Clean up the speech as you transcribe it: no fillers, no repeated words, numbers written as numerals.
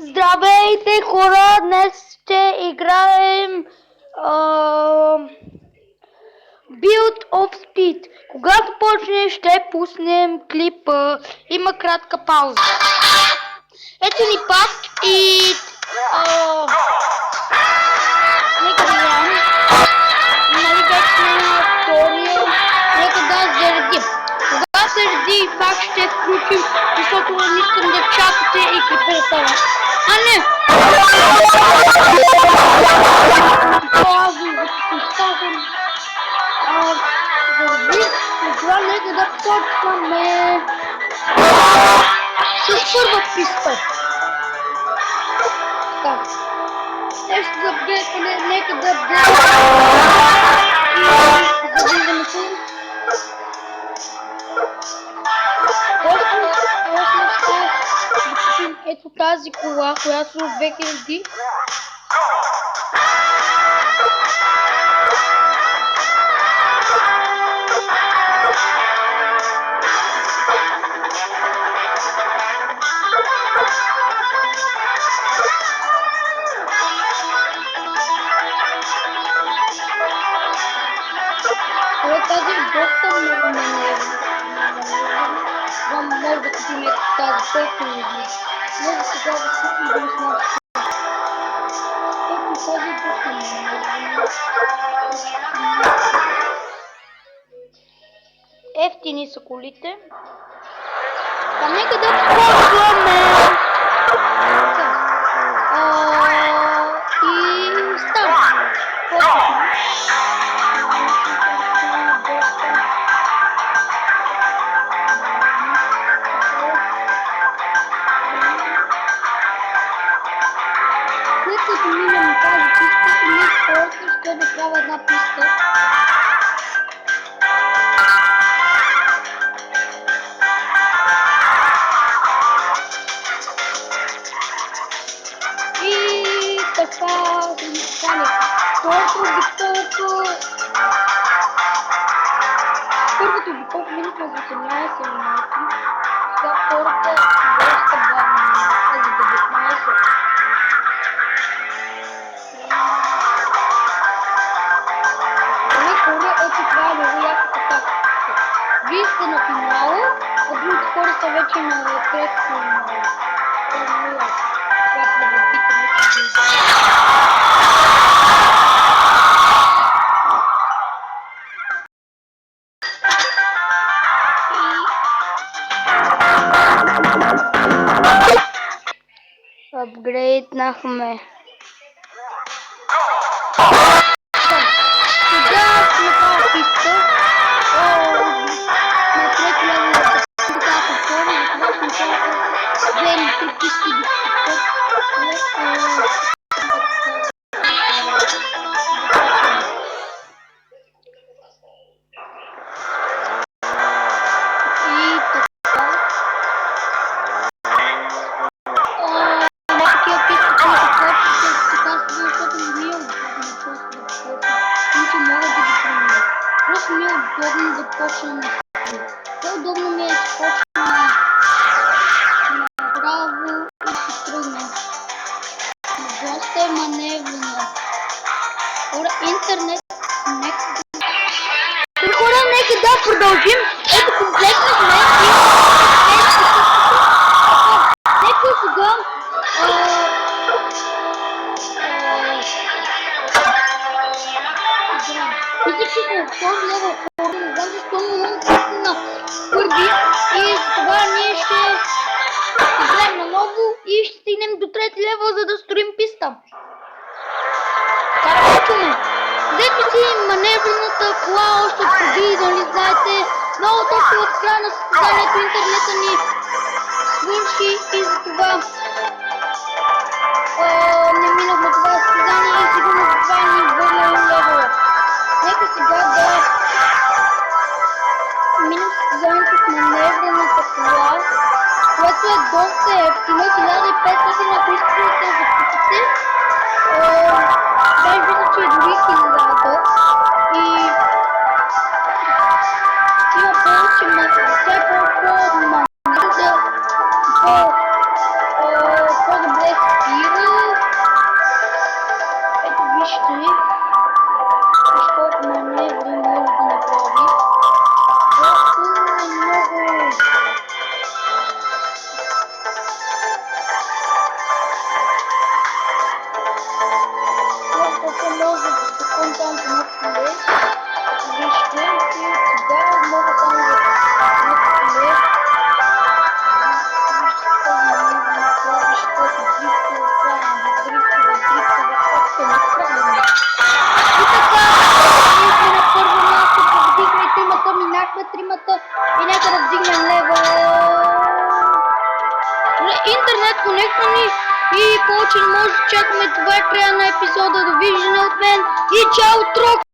Здравейте хора, днес ще играем Build of Speed. Когато почне ще пуснем клипа, има кратка пауза. Ето ни пак и нека да играем. Нали вече сме на втория, нека да заредим. Когато се реди пак ще включим, защото не искам да чакате и клипа да става. А не! Сега нека да почваме с първа писта. Така. Нещо да бе, нека да бе. И завиждаме се. Ето тази кола, която от 2000. Тази е доста много маневрена. Може да купим тази песен. Може сега да се идем с нас. Ето тази е доста маневрена. Ефтини са колите. Та нека да почваме. И става. След като минем тази писта, и ние хората ще направя една писта. И така да ни стане. Първото обиколко минахме за 18 минути. Сега втората доста бавно минахме за 19. Ето това е много яката тактика. Вие сте на финала, а другите хора са вече на трето финала. Това е много яко. Когато да ви питаме, че ви апгрейднахме. Сега сме тази писта. На трети левел да така повторя, за това сме тази вземем 3 писти до и така. Такива писти, които почват така се защото ми е удобно просто да почвам. Нито мога да ги променя. Просто ми е удобно да почвам на стъпи. По-удобно ми е да почвам направо и се тръгна. Доста е маневрена. Хора, интернет, хора, нека да продължим. Ето комплектнахме и нека сега мисля, че сме в този левел хора, не знам защо не мога на първи и затова ние ще играем наново и ще стигнем до трети левел, за да строим писта. Така почваме. Взете си маневрената кола още преди, нали знаете, много точно от края на състезанието интернета ни свърши и затова не минахме това състезание и сигурно затова ни върнем левела. Нека сега да минем състезанието с маневрената кола, което е доста ефтино, 1500 ако искате да закупите. Даже мисля, че е дори 1000 и има повече, тя е по-маневрената, тримата и нека да вдигнем лева. Интернет конектвани и повече не може да чакаме. Това е края на епизода. Довиждане от мен и чао, Трок!